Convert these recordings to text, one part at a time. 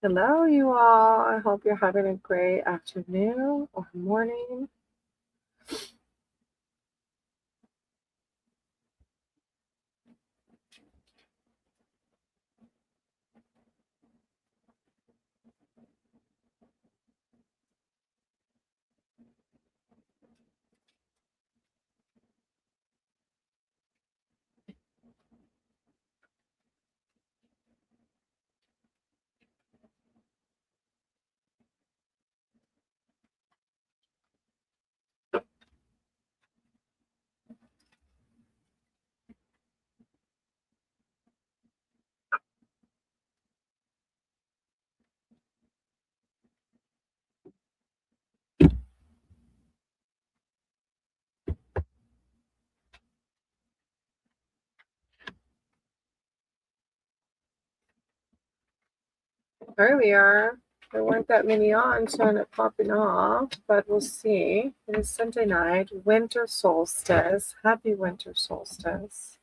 Hello, you all. I hope you're having a great afternoon or morning. Earlier, there weren't that many on, so I ended up popping off, but we'll see. It is Sunday night, winter solstice. Happy winter solstice.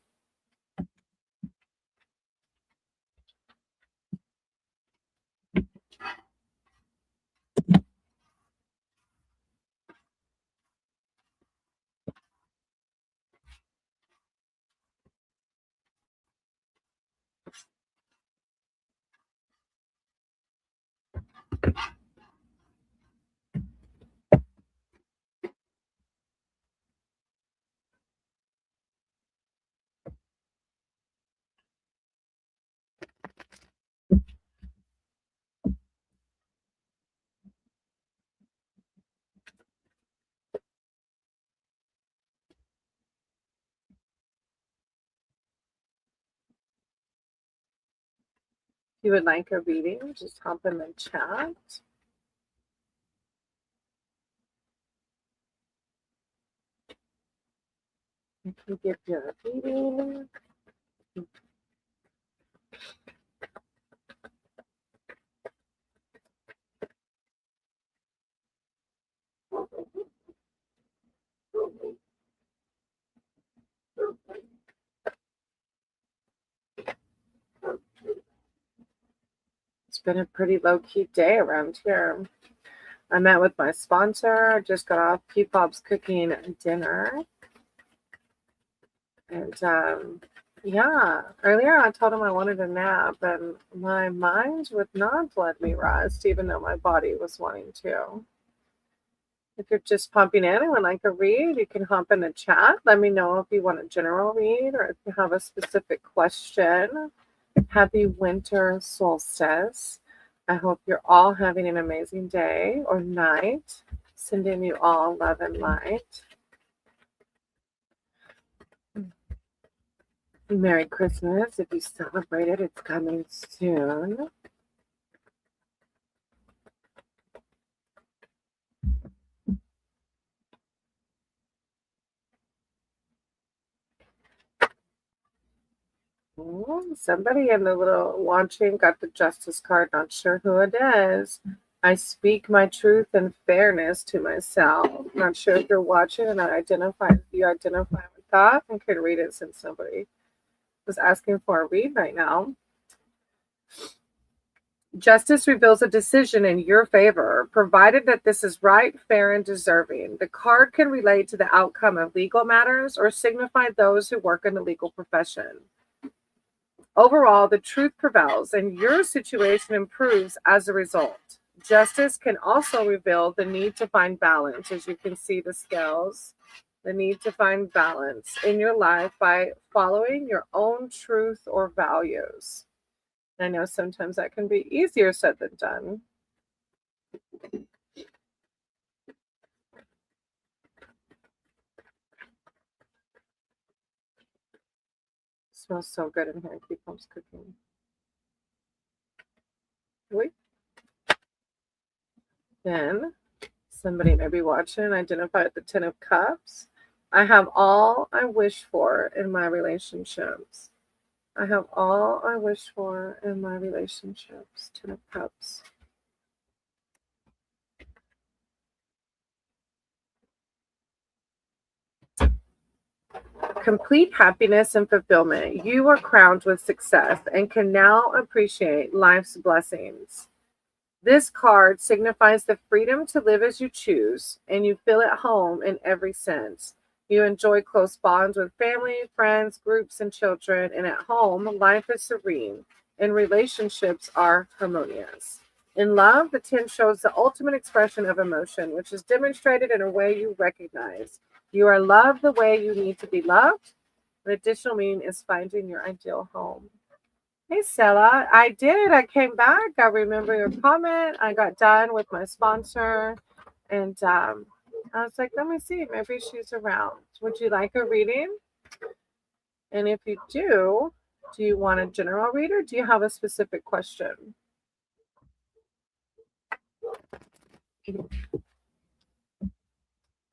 If you would like a reading, just hop in the chat. I can give you a reading. It's been a pretty low-key day around here. I met with my sponsor, just got off P-Pop's cooking dinner. And yeah, earlier I told him I wanted a nap, and my mind would not let me rest, even though my body was wanting to. If you're just pumping in and would like a read, you can hop in the chat. Let me know if you want a general read or if you have a specific question. Happy winter solstice. I hope you're all having an amazing day or night. Sending you all love and light. Merry Christmas. If you celebrate it, it's coming soon. Somebody in the little watching got the justice card, not sure who it is. I speak my truth and fairness to myself. Not sure if you're watching and you identify with that and can read it since nobody was asking for a read right now. Justice reveals a decision in your favor, provided that this is right, fair, and deserving. The card can relate to the outcome of legal matters or signify those who work in the legal profession. Overall, the truth prevails and your situation improves as a result. Justice can also reveal the need to find balance, as you can see the scales, the need to find balance in your life by following your own truth or values. I know sometimes that can be easier said than done. It smells so good in here. Keep Mom's cooking. Wait. Then somebody may be watching, identify with the Ten of Cups. I have all I wish for in my relationships. I have all I wish for in my relationships. Ten of Cups. Complete happiness and fulfillment. You are crowned with success and can now appreciate life's blessings. This card signifies the freedom to live as you choose, and you feel at home in every sense. You enjoy close bonds with family, friends, groups, and children, and at home, life is serene, and relationships are harmonious. In love, the 10 shows the ultimate expression of emotion, which is demonstrated in a way you recognize. You are loved the way you need to be loved. An additional meaning is finding your ideal home. Hey, Stella. I did. I came back. I remember your comment. I got done with my sponsor. And I was like, let me see. Maybe she's around. Would you like a reading? And if you do you want a general read or do you have a specific question?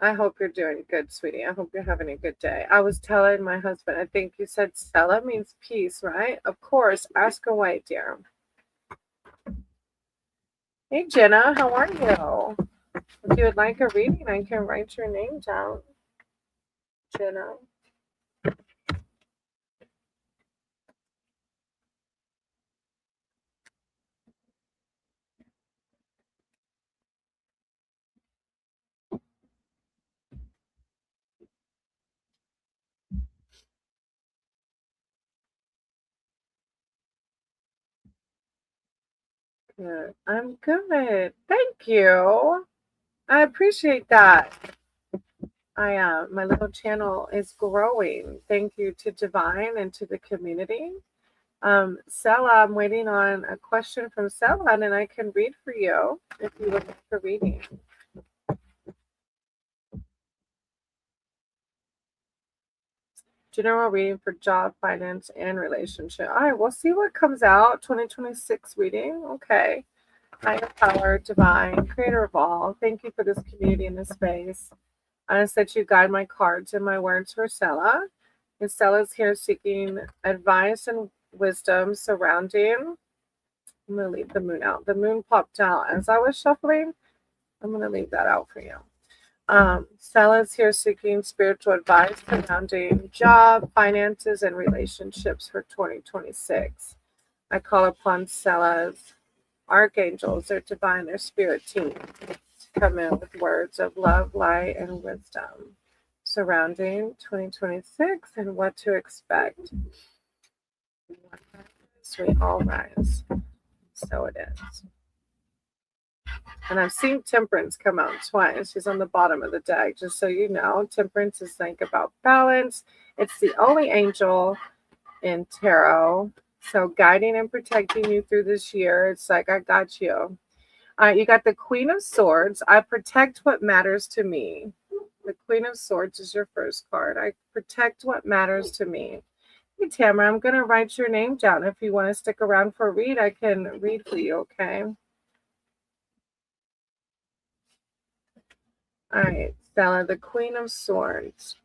I hope you're doing good, sweetie. I hope you're having a good day. I was telling my husband, I think you said Stella means peace, right? Of course. Ask away, dear. Hey, Jenna. How are you? If you would like a reading, I can write your name down, Jenna. Good. I'm good. Thank you. I appreciate that. My little channel is growing. Thank you to Divine and to the community. Sella, I'm waiting on a question from Sella, and I can read for you if you would like a reading. General reading for job, finance, and relationship. All right, we'll see what comes out. 2026 reading. Okay. Higher power, divine, creator of all. Thank you for this community and this space. I ask that you guide my cards and my words for Stella. And Stella's here seeking advice and wisdom surrounding. I'm going to leave the moon out. The moon popped out as I was shuffling. I'm going to leave that out for you. Stella's here seeking spiritual advice surrounding job, finances, and relationships for 2026. I call upon Stella's archangels, their divine, their spirit team, to come in with words of love, light, and wisdom surrounding 2026 and what to expect. We all rise. So it is. And I've seen Temperance come out twice. She's on the bottom of the deck, just so you know. Temperance is like about balance. It's the only angel in tarot. So guiding and protecting you through this year. It's like, I got you. You got the Queen of Swords. I protect what matters to me. The Queen of Swords is your first card. I protect what matters to me. Hey, Tamara, I'm going to write your name down. If you want to stick around for a read, I can read for you, okay? All right, Stella, the Queen of Swords.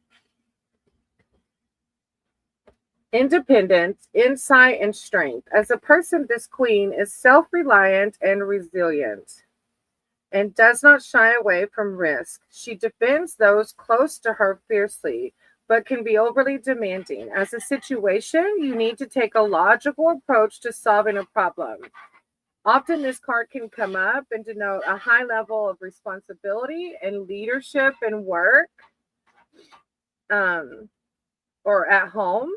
Independence, insight, and strength. As a person, this queen is self-reliant and resilient and does not shy away from risk. She defends those close to her fiercely, but can be overly demanding. As a situation, you need to take a logical approach to solving a problem. Often, this card can come up and denote a high level of responsibility and leadership in work or at home,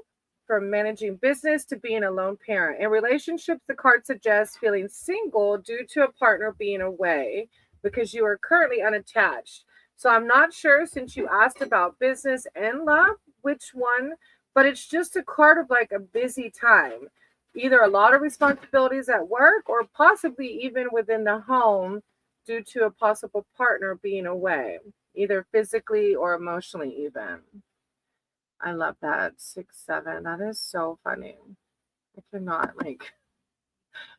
from managing business to being a lone parent. In relationships, the card suggests feeling single due to a partner being away because you are currently unattached. So I'm not sure, since you asked about business and love, which one, but it's just a card of like a busy time. Either a lot of responsibilities at work or possibly even within the home due to a possible partner being away, either physically or emotionally, even. I love that. 6, 7. That is so funny. I cannot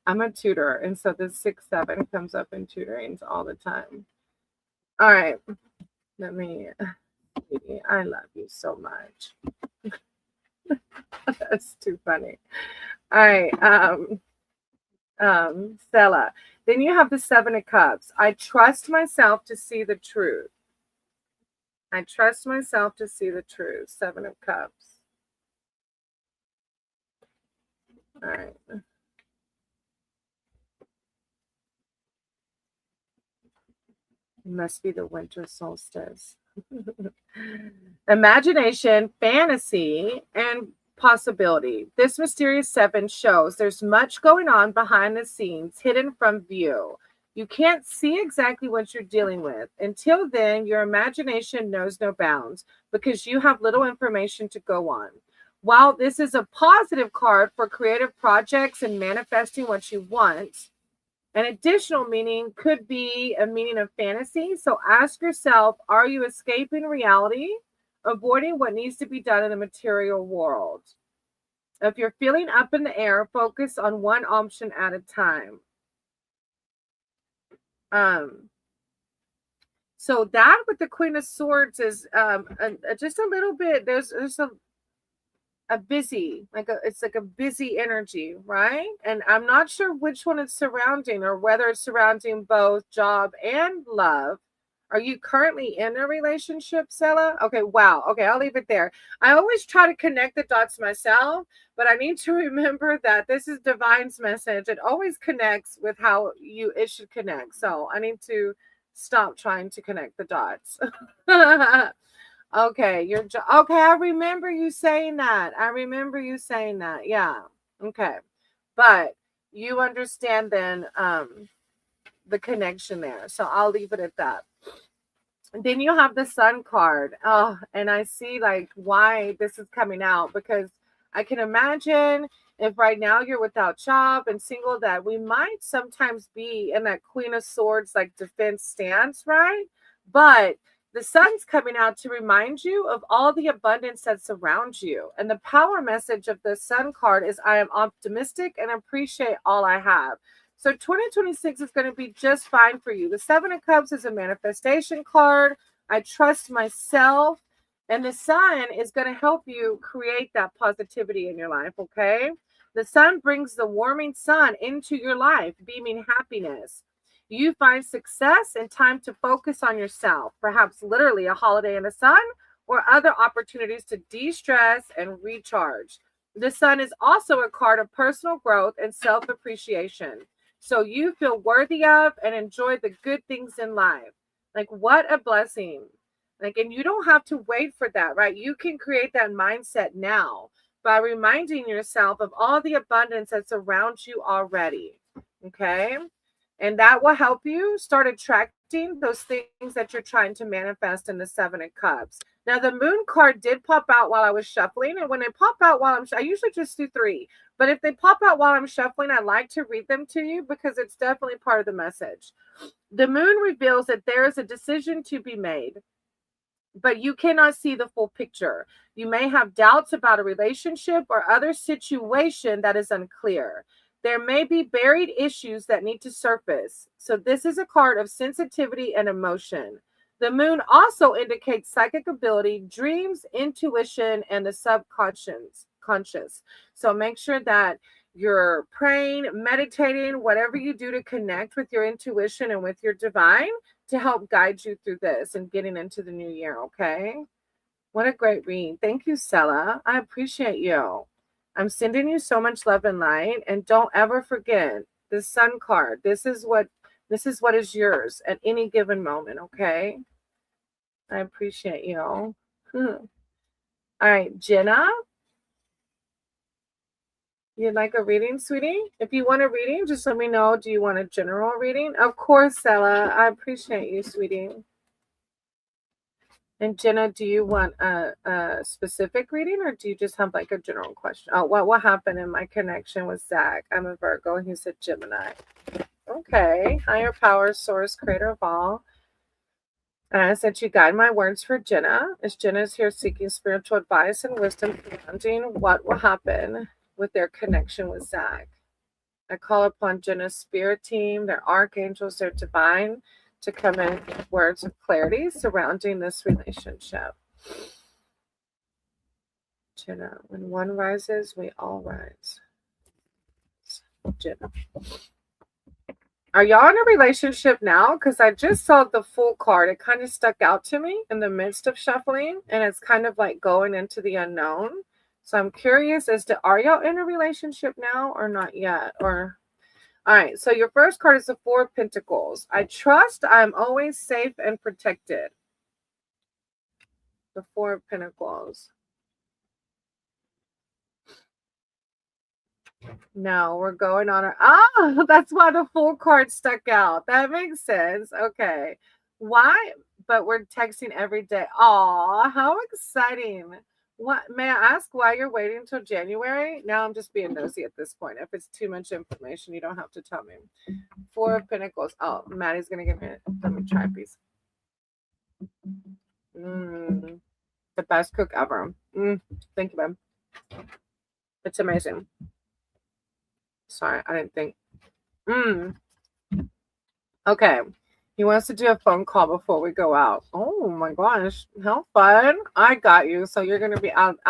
I'm a tutor, and so this 6, 7 comes up in tutorings all the time. All right. Let me I love you so much. That's too funny. All right. Stella. Then you have the 7 of Cups. I trust myself to see the truth. I trust myself to see the truth. 7 of Cups. All right. It must be the winter solstice. Imagination, fantasy, and possibility. This mysterious seven shows there's much going on behind the scenes, hidden from view. You can't see exactly what you're dealing with. Until then, your imagination knows no bounds because you have little information to go on. While this is a positive card for creative projects and manifesting what you want, an additional meaning could be a meaning of fantasy. So ask yourself, are you escaping reality, avoiding what needs to be done in the material world? If you're feeling up in the air, focus on one option at a time. So that with the Queen of Swords is just a little bit, there's a busy, it's like a busy energy, right? And I'm not sure which one it's surrounding or whether it's surrounding both job and love. Are you currently in a relationship, Sela? Okay, wow. Okay, I'll leave it there. I always try to connect the dots myself, but I need to remember that this is Divine's message. It always connects with how it should connect. So I need to stop trying to connect the dots. Okay, okay. I remember you saying that. Yeah. Okay. But you understand then the connection there. So I'll leave it at that. And then you have the Sun card. Oh, and I see like why this is coming out, because I can imagine if right now you're without job and single, that we might sometimes be in that Queen of Swords like defense stance, right? But the Sun's coming out to remind you of all the abundance that surrounds you. And the power message of the Sun card is, I am optimistic and appreciate all I have. So 2026 is going to be just fine for you. The Seven of Cups is a manifestation card. I trust myself. And the Sun is going to help you create that positivity in your life, okay? The Sun brings the warming sun into your life, beaming happiness. You find success and time to focus on yourself, perhaps literally a holiday in the sun or other opportunities to de-stress and recharge. The Sun is also a card of personal growth and self-appreciation. So you feel worthy of and enjoy the good things in life. Like, what a blessing. Like, and you don't have to wait for that, right? You can create that mindset now by reminding yourself of all the abundance that's around you already. Okay. And that will help you start attracting those things that you're trying to manifest in the Seven of Cups. Now, the Moon card did pop out while I was shuffling. And when they pop out while I usually just do 3. But if they pop out while I'm shuffling, I like to read them to you because it's definitely part of the message. The Moon reveals that there is a decision to be made, but you cannot see the full picture. You may have doubts about a relationship or other situation that is unclear. There may be buried issues that need to surface. So this is a card of sensitivity and emotion. The Moon also indicates psychic ability, dreams, intuition, and the subconscious. So make sure that you're praying, meditating, whatever you do to connect with your intuition and with your divine to help guide you through this and getting into the new year, okay? What a great read. Thank you, Sela. I appreciate you. I'm sending you so much love and light. And don't ever forget the Sun card. This is what is yours at any given moment, okay? I appreciate you. All right, Jenna. You'd like a reading, sweetie? If you want a reading, just let me know. Do you want a general reading? Of course, Sela. I appreciate you, sweetie. And Jenna, do you want a specific reading, or do you just have like a general question? Oh, what happened in my connection with Zach? I'm a Virgo. He's a Gemini. Okay. Higher power, source, creator of all. And I said you guide my words for Jenna, as Jenna is here seeking spiritual advice and wisdom surrounding what will happen with their connection with Zach. I call upon Jenna's spirit team, their archangels, their divine, to come in with words of clarity surrounding this relationship. Jenna, when one rises, we all rise. Jenna. Are y'all in a relationship now? Because I just saw the Fool card. It kind of stuck out to me in the midst of shuffling, and it's kind of like going into the unknown. So I'm curious as to, are y'all in a relationship now or not yet? Or All right, so your first card is the Four of Pentacles. I trust I'm always safe and protected. The Four of Pentacles. No, we're going on our... Oh, that's why the Fool card stuck out. That makes sense. Okay. Why? But we're texting every day. Oh, how exciting. What, may I ask why you're waiting until January? Now I'm just being nosy at this point. If it's too much information, you don't have to tell me. Four of Pentacles. Oh, Maddie's gonna give me it. Let me try a piece. The best cook ever. Thank you, babe. It's amazing. Sorry, I didn't think. Okay. He wants to do a phone call before we go out. Oh my gosh, how fun. I got you. So you're going to be out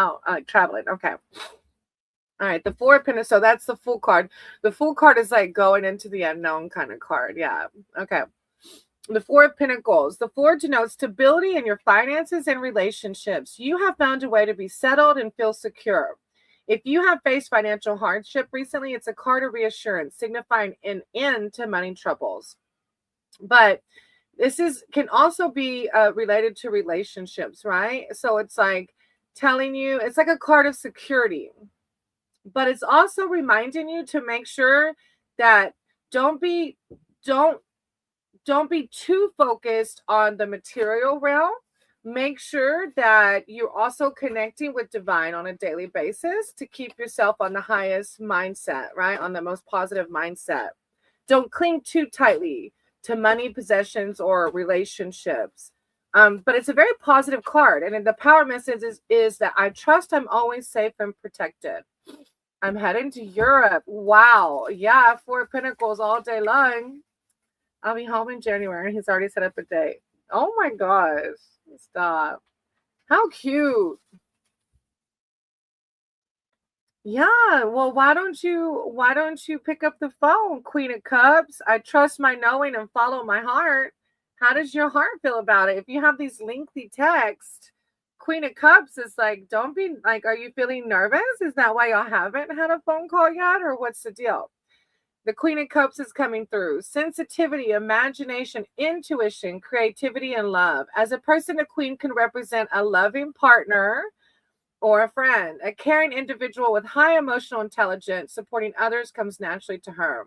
traveling. Okay. All right. The Four of Pentacles. So that's the Fool card. The Fool card is like going into the unknown kind of card. Yeah. Okay. The Four of Pentacles. The Four denotes stability in your finances and relationships. You have found a way to be settled and feel secure. If you have faced financial hardship recently, it's a card of reassurance, signifying an end to money troubles. But this can also be related to relationships, right? So it's like telling you, it's like a card of security, but it's also reminding you to make sure that don't be too focused on the material realm. Make sure that you're also connecting with divine on a daily basis to keep yourself on the highest mindset, right? On the most positive mindset. Don't cling too tightly to money, possessions, or relationships. But it's a very positive card. And the power message is that I trust I'm always safe and protected. I'm heading to Europe. Wow. Yeah, Four of Pentacles all day long. I'll be home in January. He's already set up a date. Oh my gosh. Stop. How cute. Yeah, well, why don't you pick up the phone, Queen of Cups? I trust my knowing and follow my heart. How does your heart feel about it? If you have these lengthy texts, Queen of Cups is like, don't be like, are you feeling nervous? Is that why y'all haven't had a phone call yet? Or what's the deal? The Queen of Cups is coming through. Sensitivity, imagination, intuition, creativity, and love. As a person, a queen can represent a loving partner or a friend. A caring individual with high emotional intelligence, supporting others comes naturally to her.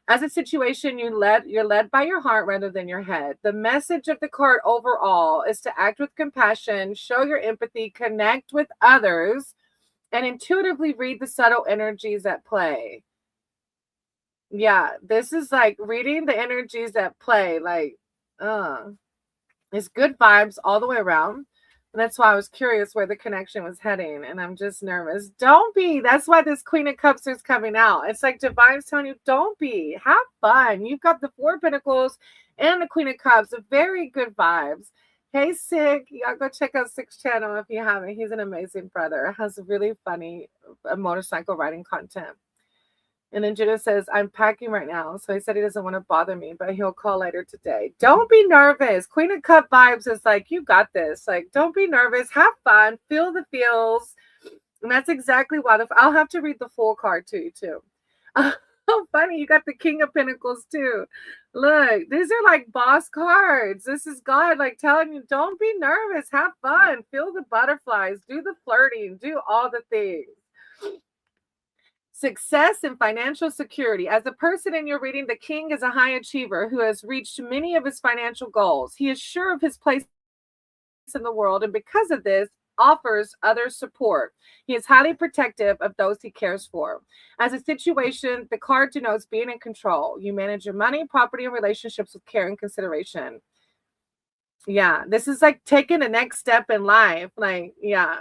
As a situation, you're led by your heart rather than your head. The message of the card overall is to act with compassion, show your empathy, connect with others, and intuitively read the subtle energies at play. Yeah, this is like reading the energies at play. Like, it's good vibes all the way around. And that's why I was curious where the connection was heading. And I'm just nervous. Don't be. That's why this Queen of Cups is coming out. It's like Divine's telling you, don't be. Have fun. You've got the Four of Pentacles and the Queen of Cups. Very good vibes. Hey, Sig. Y'all go check out Sig's channel if you haven't. He's an amazing brother. Has really funny motorcycle riding content. And then Judah says, I'm packing right now. So he said he doesn't want to bother me, but he'll call later today. Don't be nervous. Queen of Cup vibes is like, you got this. Like, don't be nervous. Have fun. Feel the feels. And that's exactly why I'll have to read the full card to you, too. Oh, funny. You got the King of Pentacles, too. Look, these are like boss cards. This is God, like, telling you, don't be nervous. Have fun. Feel the butterflies. Do the flirting. Do all the things. Success and financial security. As a person in your reading, the King is a high achiever who has reached many of his financial goals. He is sure of his place in the world, and because of this, offers others support. He is highly protective of those he cares for. As a situation, the card denotes being in control. You manage your money, property, and relationships with care and consideration. Yeah, this is like taking the next step in life. Like, yeah.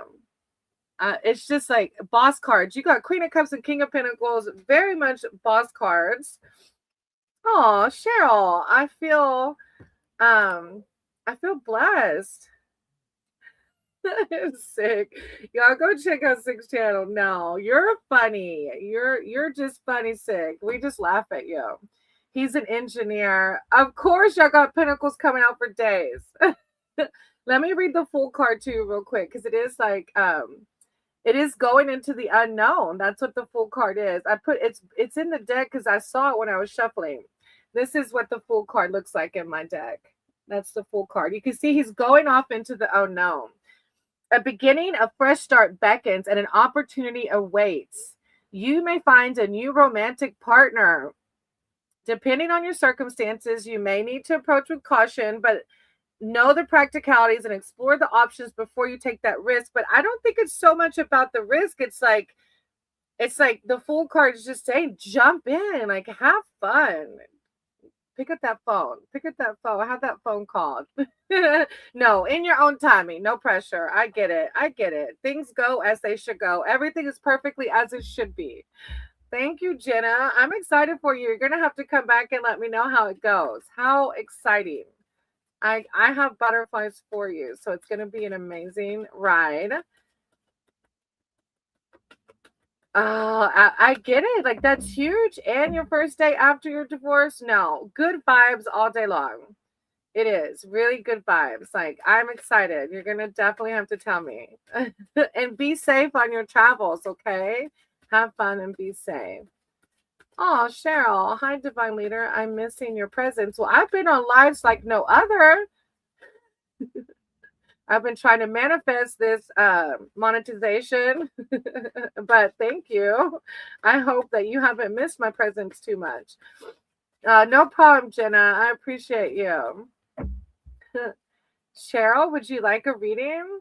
It's just like boss cards. You got Queen of Cups and King of Pentacles, very much boss cards. Oh, Cheryl, I feel blessed. Sick. Y'all go check out Sig's channel. No, you're funny. You're just funny, Sig. We just laugh at you. He's an engineer. Of course, y'all got Pentacles coming out for days. Let me read the full card to you real quick because it is like It is going into the unknown. That's what the Fool card is. I put it's in the deck because I saw it when I was shuffling. This is what the Fool card looks like in my deck. That's the Fool card. You can see he's going off into the unknown. A beginning, a fresh start beckons, and an opportunity awaits. You may find a new romantic partner. Depending on your circumstances, you may need to approach with caution, but know the practicalities and explore the options before you take that risk. But I don't think it's so much about the risk. It's like the Fool card is just saying, jump in, like have fun. Pick up that phone. Pick up that phone. Have that phone called. No, in your own timing. No pressure. I get it. I get it. Things go as they should go. Everything is perfectly as it should be. Thank you, Jenna. I'm excited for you. You're going to have to come back and let me know how it goes. How exciting. I have butterflies for you, so it's going to be an amazing ride. I get it. Like, that's huge. And your first day after your divorce? No. Good vibes all day long. It is really good vibes. Like, I'm excited. You're going to definitely have to tell me. And be safe on your travels, okay? Have fun and be safe. Oh, Cheryl. Hi, Divine Leader. I'm missing your presence. Well, I've been on lives like no other. I've been trying to manifest this monetization, but thank you. I hope that you haven't missed my presence too much. No problem, Jenna. I appreciate you. Cheryl, would you like a reading?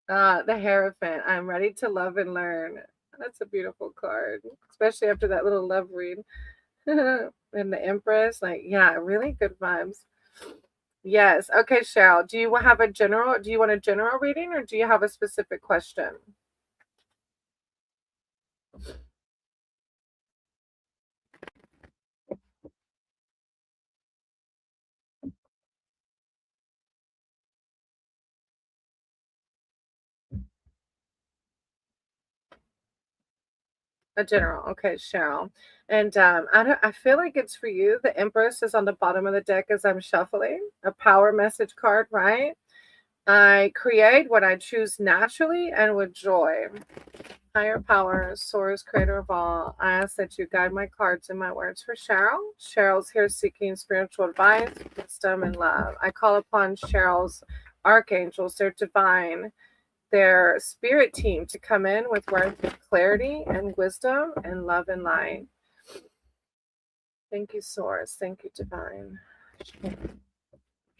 The Hierophant. I'm ready to love and learn. That's a beautiful card, especially after that little love read. And the Empress, like, yeah, really good vibes. Yes. Okay, Cheryl. Do you want a general reading, or do you have a specific question? A general. Okay, Cheryl. And I feel like it's for you. The Empress is on the bottom of the deck as I'm shuffling. A power message card, right? I create what I choose naturally and with joy. Higher power, source, creator of all. I ask that you guide my cards and my words for Cheryl. Cheryl's here seeking spiritual advice, wisdom, and love. I call upon Cheryl's archangels, their divine, their spirit team to come in with words of clarity and wisdom and love and light. Thank you, Source. Thank you, Divine.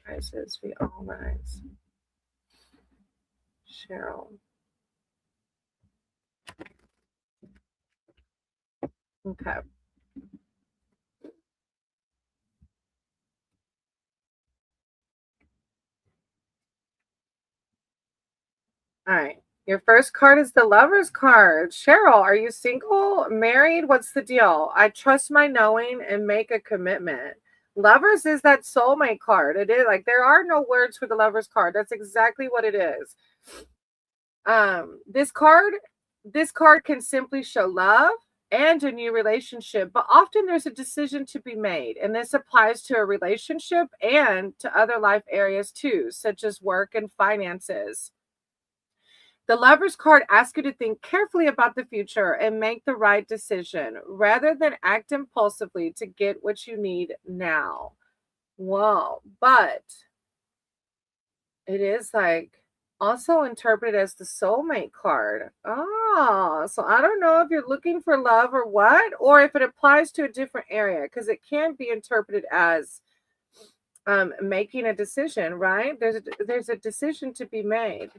Rises, we all rise. Cheryl. Okay. All right. Your first card is the Lover's card. Cheryl, are you single, married? What's the deal? I trust my knowing and make a commitment. Lovers is that soulmate card. It is like there are no words for the Lover's card. That's exactly what it is. This card can simply show love and a new relationship, but often there's a decision to be made, and this applies to a relationship and to other life areas too, such as work and finances. The Lover's card asks you to think carefully about the future and make the right decision rather than act impulsively to get what you need now. Whoa. But it is like also interpreted as the soulmate card. Oh, so I don't know if you're looking for love or what, or if it applies to a different area, because it can be interpreted as making a decision, right? There's a decision to be made.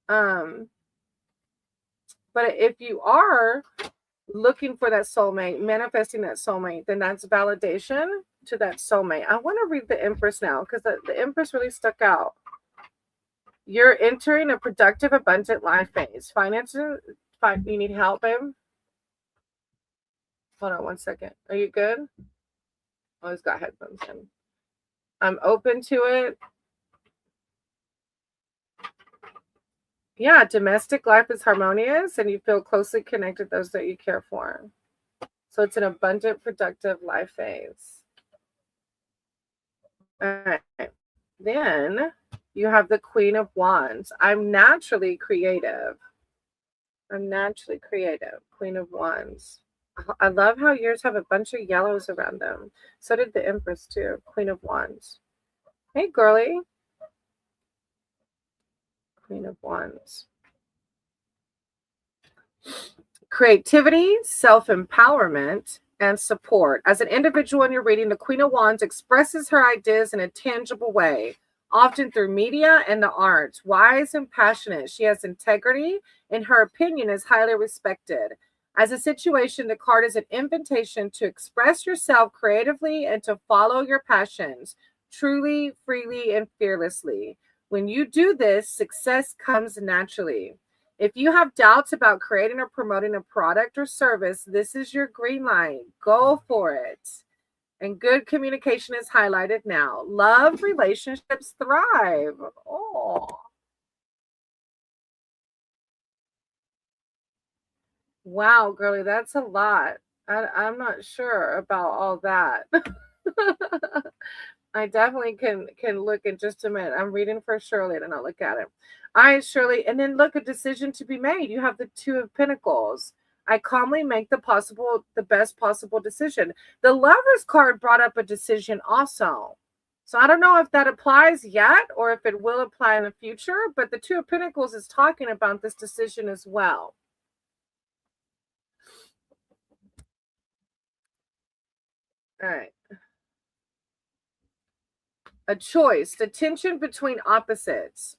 But if you are looking for that soulmate, manifesting that soulmate, then that's validation to that soulmate. I want to read the Empress now because the Empress really stuck out. You're entering a productive, abundant life phase. Finances, you need help, babe? Hold on 1 second. Are you good? Oh, he's got headphones in. I'm open to it. Yeah, domestic life is harmonious and you feel closely connected to those that you care for. So it's an abundant, productive life phase. All right. Then you have the Queen of Wands. I'm naturally creative. Queen of Wands. I love how yours have a bunch of yellows around them. So did the Empress too. Queen of Wands. Hey, girly. Queen of Wands. Creativity, self-empowerment, and support. As an individual in your reading, the Queen of Wands expresses her ideas in a tangible way, often through media and the arts. Wise and passionate, she has integrity, and her opinion is highly respected. As a situation, the card is an invitation to express yourself creatively and to follow your passions truly, freely, and fearlessly. When you do this, success comes naturally. If you have doubts about creating or promoting a product or service, this is your green light. Go for it. And good communication is highlighted now. Love relationships thrive. Oh. Wow, girly, that's a lot. I'm not sure about all that. I definitely can look in just a minute. I'm reading for Shirley and I'll look at it. All right, Shirley. And then look, a decision to be made. You have the Two of Pentacles. I calmly make the best possible decision. The Lover's card brought up a decision also. So I don't know if that applies yet or if it will apply in the future, but the Two of Pentacles is talking about this decision as well. All right. A choice, the tension between opposites.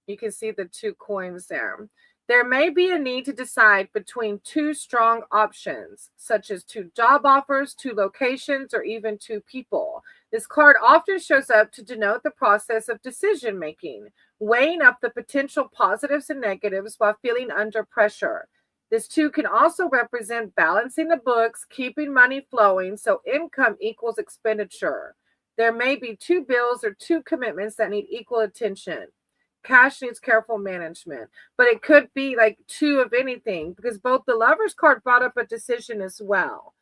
You can see the two coins there. There may be a need to decide between two strong options, such as two job offers, two locations, or even two people. This card often shows up to denote the process of decision making, weighing up the potential positives and negatives while feeling under pressure. This too can also represent balancing the books, keeping money flowing so income equals expenditure. There may be two bills or two commitments that need equal attention. Cash needs careful management, but it could be like two of anything because both the Lover's card brought up a decision as well.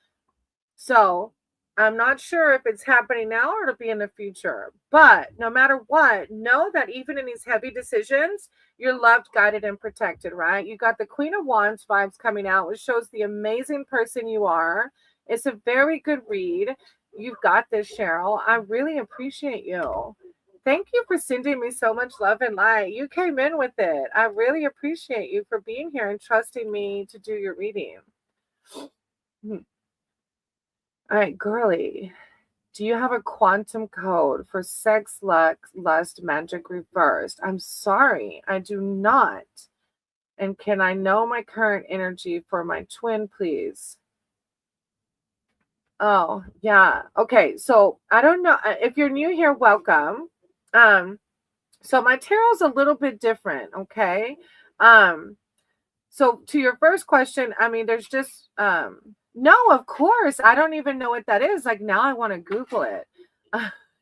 So I'm not sure if it's happening now or it'll be in the future, but no matter what, know that even in these heavy decisions, you're loved, guided, and protected, right? You got the Queen of Wands vibes coming out, which shows the amazing person you are. It's a very good read. You've got this, Cheryl. I really appreciate you. Thank you for sending me so much love and light. You came in with it. I really appreciate you for being here and trusting me to do your reading. All right, girly. Do you have a quantum code for sex, lust, magic reversed? I'm sorry, I do not. And can I know my current energy for my twin, please? Oh, yeah. Okay, so I don't know. If you're new here, welcome. So my tarot's a little bit different, okay? So to your first question, I mean, there's just no, of course. I don't even know what that is. Like now I want to Google it.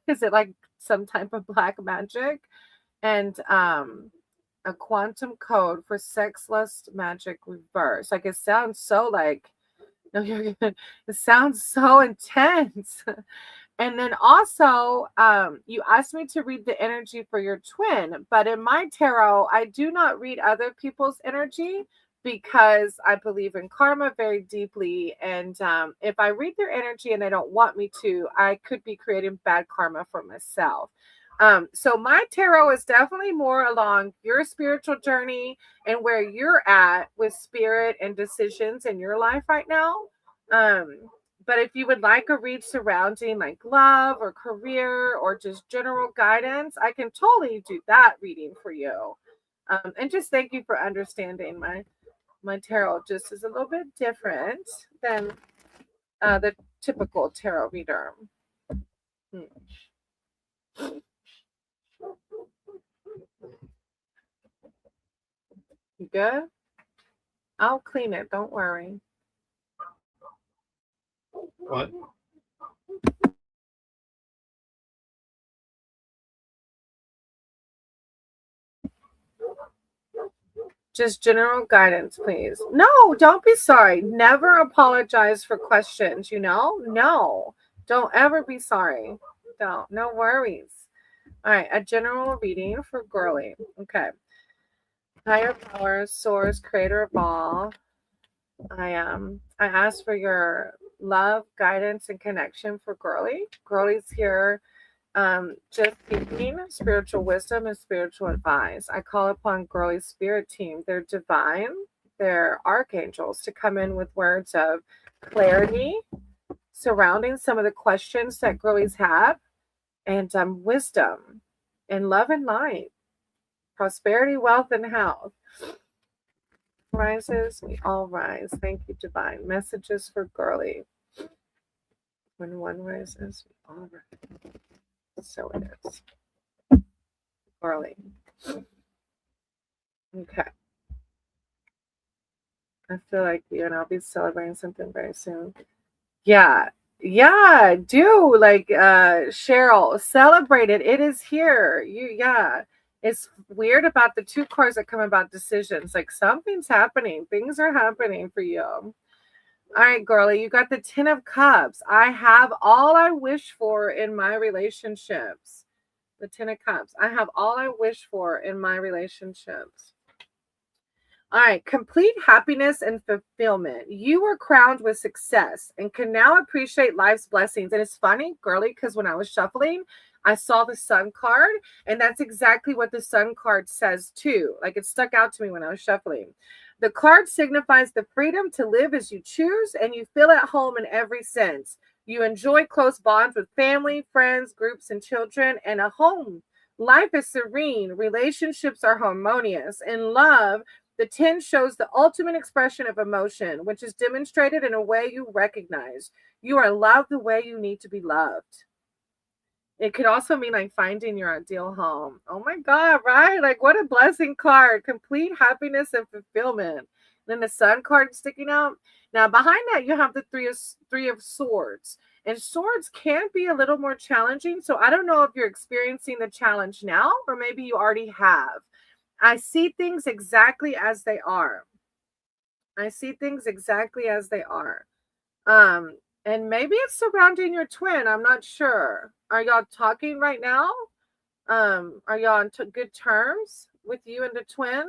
Is it like some type of black magic? And a quantum code for sex, lust, magic reverse. Like it sounds so like no, you're good. It sounds so intense. And then also, you asked me to read the energy for your twin, but in my tarot, I do not read other people's energy because I believe in karma very deeply. And if I read their energy and they don't want me to, I could be creating bad karma for myself. So my tarot is definitely more along your spiritual journey and where you're at with spirit and decisions in your life right now. But if you would like a read surrounding like love or career or just general guidance, I can totally do that reading for you. And just thank you for understanding my tarot just is a little bit different than the typical tarot reader. You good? I'll clean it. Don't worry. What? Just general guidance, please. No, don't be sorry. Never apologize for questions, you know? No, don't ever be sorry. freaked out. No worries. All right, a general reading for girly. Okay. Higher power, source, creator of all. I ask for your love, guidance, and connection for girly. Girly's here just seeking spiritual wisdom and spiritual advice. I call upon Girly's spirit team, their divine, their archangels, to come in with words of clarity surrounding some of the questions that girlies have, and wisdom and love and light, prosperity, wealth, and health. Rises, we all rise. Thank you, divine. Messages for girly. When one rises, we all rise. So it is. Girly. Okay. I feel like you and I'll be celebrating something very soon. Yeah. Yeah, do like Cheryl, celebrate it. It is here. It's weird about the two cards that come about decisions. Like something's happening. Things are happening for you. All right, girly, you got the 10 of Cups. I have all I wish for in my relationships. The 10 of Cups. I have all I wish for in my relationships. All right, complete happiness and fulfillment. You were crowned with success and can now appreciate life's blessings. And it's funny, girly, because when I was shuffling, I saw the Sun card, and that's exactly what the Sun card says too. Like it stuck out to me when I was shuffling. The card signifies the freedom to live as you choose, and you feel at home in every sense. You enjoy close bonds with family, friends, groups, and children, and a home. Life is serene. Relationships are harmonious. In love, the 10 shows the ultimate expression of emotion, which is demonstrated in a way you recognize. You are loved the way you need to be loved. It could also mean like finding your ideal home. Oh my God, right? Like what a blessing card. Complete happiness and fulfillment. And then the Sun card sticking out. Now behind that, you have the three of Swords. And swords can be a little more challenging. So I don't know if you're experiencing the challenge now, or maybe you already have. I see things exactly as they are. I see things exactly as they are. And maybe it's surrounding your twin. I'm not sure. Are y'all talking right now? Are y'all on good terms with you and the twin?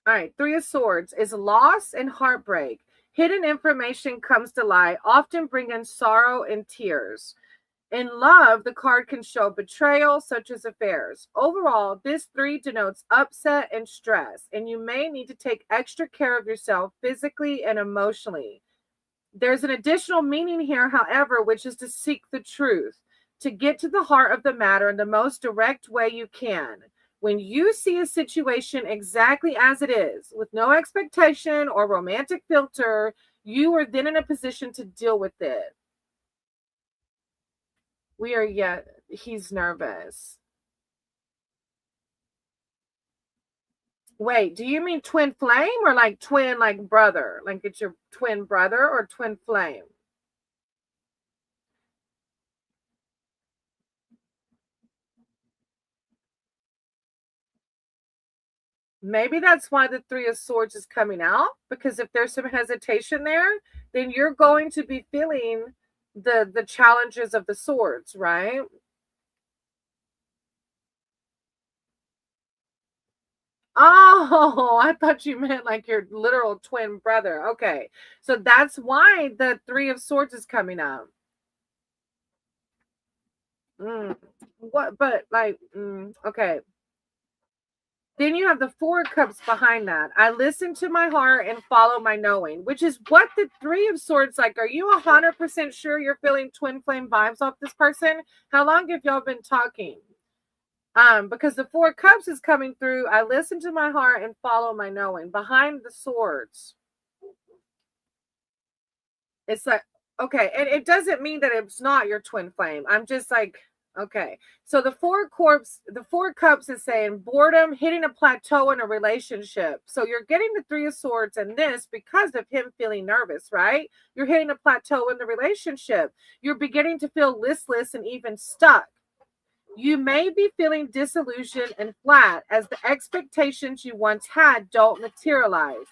All right, 3 of Swords is loss and heartbreak. Hidden information comes to light, often bringing sorrow and tears. In love, the card can show betrayal, such as affairs. Overall, this 3 denotes upset and stress, and you may need to take extra care of yourself physically and emotionally. There's an additional meaning here, however, which is to seek the truth, to get to the heart of the matter in the most direct way you can. When you see a situation exactly as it is, with no expectation or romantic filter, you are then in a position to deal with it. He's nervous. Wait, do you mean twin flame or like twin like brother? Like it's your twin brother or twin flame? Maybe that's why the 3 of Swords is coming out, because if there's some hesitation there, then you're going to be feeling the challenges of the swords, right? Oh, I thought you meant like your literal twin brother. Okay. So that's why the 3 of Swords is coming out. What, but like, okay. Then you have the 4 of Cups behind that. I listen to my heart and follow my knowing, which is what the 3 of Swords like. Are you 100% sure you're feeling twin flame vibes off this person? How long have y'all been talking? Because the 4 of Cups is coming through. I listen to my heart and follow my knowing. Behind the Swords, it's like, okay, and it doesn't mean that it's not your twin flame. I'm just like, okay. So the 4 of Cups is saying boredom, hitting a plateau in a relationship. So you're getting the 3 of Swords and this because of him feeling nervous, right? You're hitting a plateau in the relationship. You're beginning to feel listless and even stuck. You may be feeling disillusioned and flat as the expectations you once had don't materialize.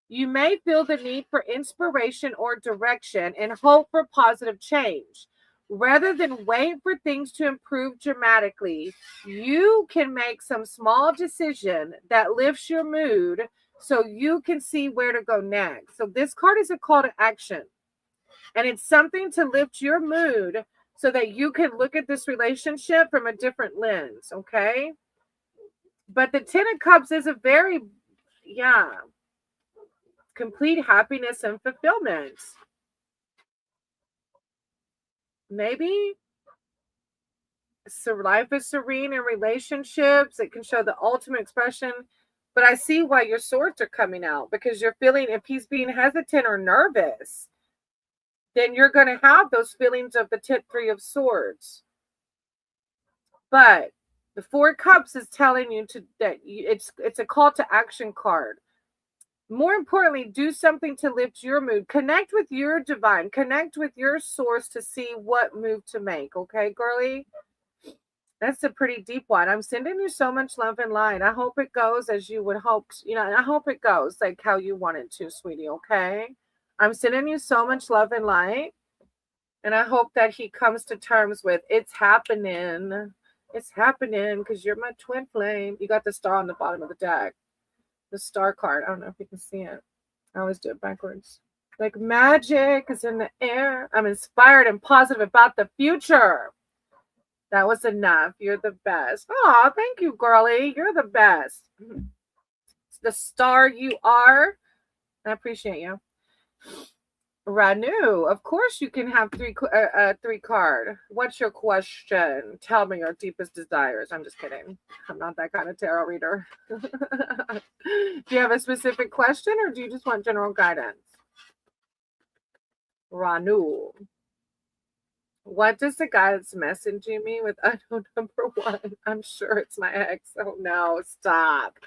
You may feel the need for inspiration or direction and hope for positive change. Rather than wait for things to improve dramatically, you can make some small decision that lifts your mood so you can see where to go next. So this card is a call to action, and it's something to lift your mood so that you can look at this relationship from a different lens, okay? But the Ten of Cups is a very, complete happiness and fulfillment. Maybe so life is serene in relationships. It can show the ultimate expression. But I see why your swords are coming out, because you're feeling, if he's being hesitant or nervous, then you're going to have those feelings of the Three of Swords. But the Four of Cups is telling you it's a call to action card. More importantly, do something to lift your mood. Connect with your divine. Connect with your source to see what move to make. Okay, girly? That's a pretty deep one. I'm sending you so much love and light. I hope it goes as you would hope. I hope it goes like how you want it to, sweetie. Okay? I'm sending you so much love and light. And I hope that he comes to terms with it's happening. It's happening because you're my twin flame. You got the star on the bottom of the deck. The star card. I don't know if you can see it. I always do it backwards. Like magic is in the air. I'm inspired and positive about the future. That was enough. You're the best. Oh, thank you, girly. You're the best. The star you are. I appreciate you. Ranu, of course you can have three card. What's your question? Tell me your deepest desires. I'm just kidding. I'm not that kind of tarot reader. Do you have a specific question, or do you just want general guidance? Ranu, what does the guidance messaging me with unknown number 1? I'm sure it's my ex. Oh no, stop.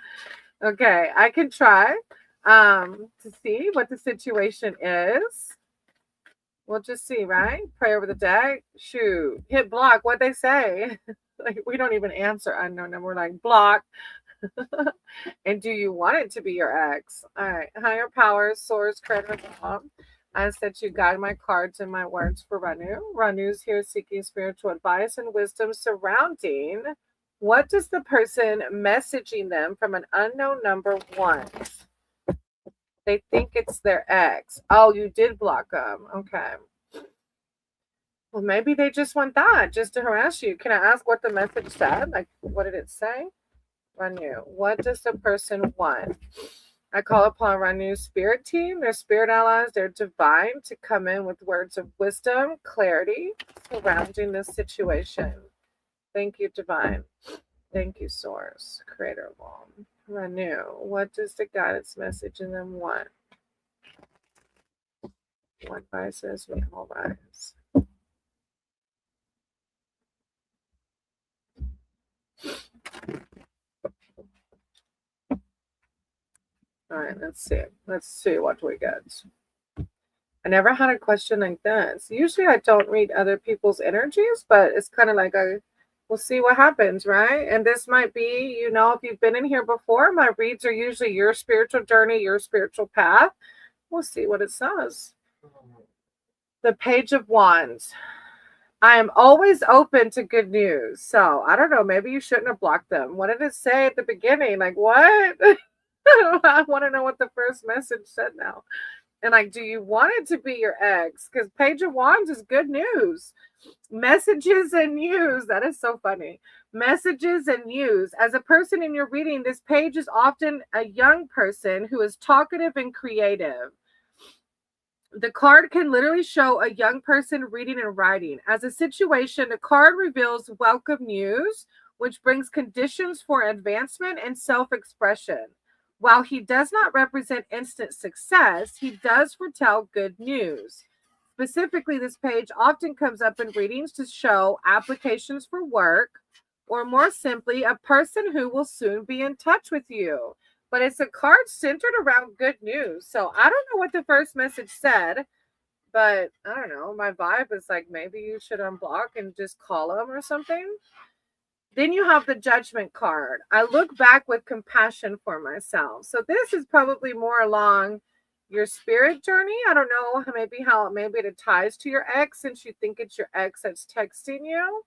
Okay, I can try to see what the situation is. We'll just see, right? Pray over the deck. Shoot. Hit block. What'd they say? Like, we don't even answer unknown number. We're like, block. And do you want it to be your ex? All right. Higher powers, source, credit, mom. I said you guide my cards and my words for Ranu. Ranu's here seeking spiritual advice and wisdom surrounding what does the person messaging them from an unknown number want? They think it's their ex. Oh, you did block them. Okay. Well, maybe they just want that, just to harass you. Can I ask what the message said? Like, what did it say? Ranu, what does the person want? I call upon Ranu's spirit team, their spirit allies, their divine, to come in with words of wisdom, clarity surrounding this situation. Thank you, divine. Thank you, source, creator of all. Ranu, what does the guidance message in them want? One rises, we all rise. All right, let's see. Let's see what we get. I never had a question like this. Usually I don't read other people's energies, but it's kind of like we'll see what happens, right? And this might be, if you've been in here before, my reads are usually your spiritual journey, your spiritual path. We'll see what it says. The Page of Wands. I am always open to good news. So I don't know, maybe you shouldn't have blocked them. What did it say at the beginning? Like, what? I want to know what the first message said now. And like, do you want it to be your ex? Because Page of Wands is good news. Messages and news. That is so funny. Messages and news. As a person in your reading, this page is often a young person who is talkative and creative. The card can literally show a young person reading and writing. As a situation, the card reveals welcome news, which brings conditions for advancement and self-expression. While he does not represent instant success, he does foretell good news. Specifically, this page often comes up in readings to show applications for work, or more simply, a person who will soon be in touch with you. But it's a card centered around good news. So I don't know what the first message said, but I don't know. My vibe is like, maybe you should unblock and just call them or something. Then you have the Judgment card. I look back with compassion for myself. So this is probably more along your spirit journey. I don't know maybe it ties to your ex since you think it's your ex that's texting you.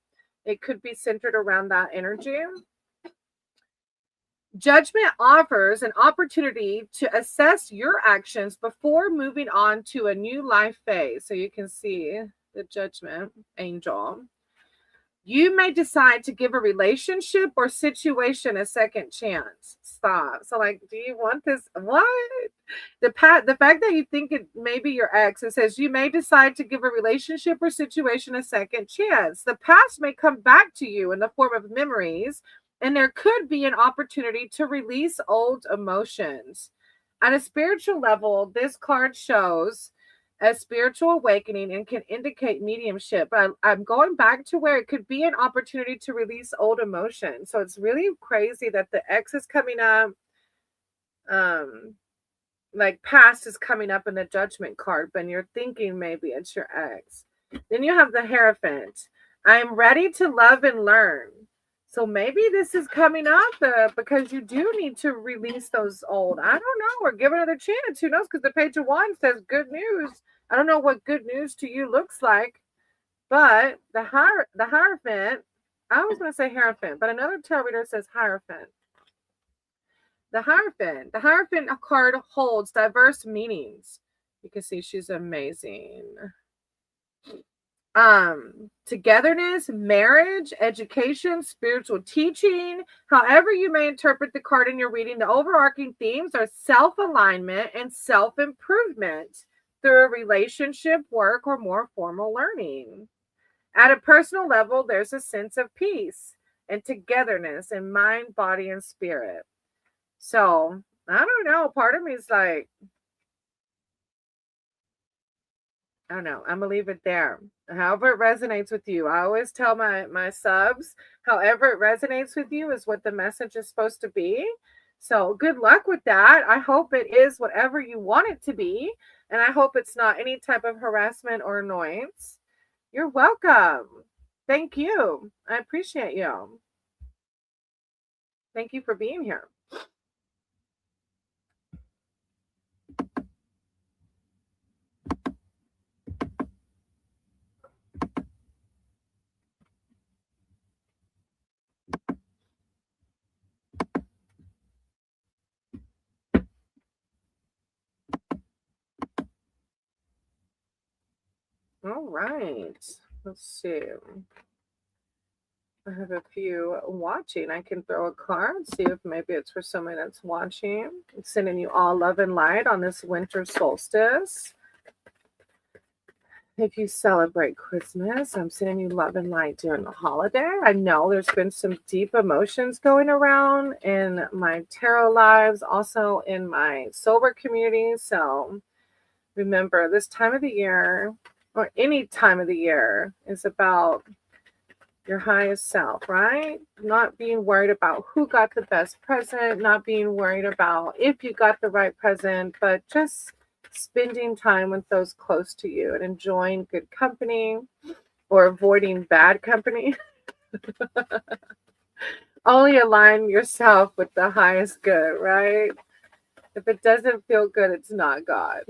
It could be centered around that energy. Judgment offers an opportunity to assess your actions before moving on to a new life phase. So you can see the judgment angel. You may decide to give a relationship or situation a second chance. Stop. So, like, do you want this? What? The fact that you think it may be your ex, it says you may decide to give a relationship or situation a second chance. The past may come back to you in the form of memories, and there could be an opportunity to release old emotions. At a spiritual level, this card shows a spiritual awakening and can indicate mediumship. But I'm going back to where it could be an opportunity to release old emotions. So it's really crazy that the ex is coming up. Like past is coming up in the judgment card, but you're thinking maybe it's your ex. Then you have the Hierophant. I'm ready to love and learn. So maybe this is coming up because you do need to release those old. I don't know. Or give another chance. Who knows? Because the Page of Wands says good news. I don't know what good news to you looks like, but the Hierophant. I was going to say Hierophant, but another tarot reader says Hierophant. The Hierophant card holds diverse meanings. You can see she's amazing. Togetherness, marriage, education, spiritual teaching. However you may interpret the card in your reading, the overarching themes are self-alignment and self-improvement through a relationship, work, or more formal learning. At a personal level, there's a sense of peace and togetherness in mind, body, and spirit. So, I don't know. Part of me is like, I don't know. I'm going to leave it there. However it resonates with you. I always tell my subs, however it resonates with you is what the message is supposed to be. So good luck with that. I hope it is whatever you want it to be. And I hope it's not any type of harassment or annoyance. You're welcome. Thank you. I appreciate you. Thank you for being here. All right. Let's see. I have a few watching. I can throw a card, see if maybe it's for somebody that's watching. I'm sending you all love and light on this winter solstice. If you celebrate Christmas, I'm sending you love and light during the holiday. I know there's been some deep emotions going around in my tarot lives, also in my sober community. So remember, this time of the year, or any time of the year, is about your highest self, right? Not being worried about who got the best present, not being worried about if you got the right present, but just spending time with those close to you and enjoying good company or avoiding bad company. Only align yourself with the highest good, right? If it doesn't feel good, it's not God.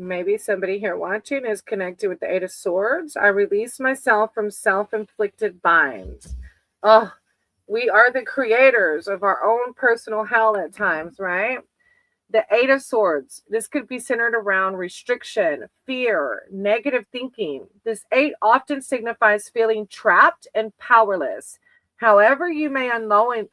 Maybe somebody here watching is connected with the Eight of Swords. I release myself from self-inflicted binds. Oh, we are the creators of our own personal hell at times, right? The Eight of Swords. This could be centered around restriction, fear, negative thinking. This 8 often signifies feeling trapped and powerless. However, you may unknowingly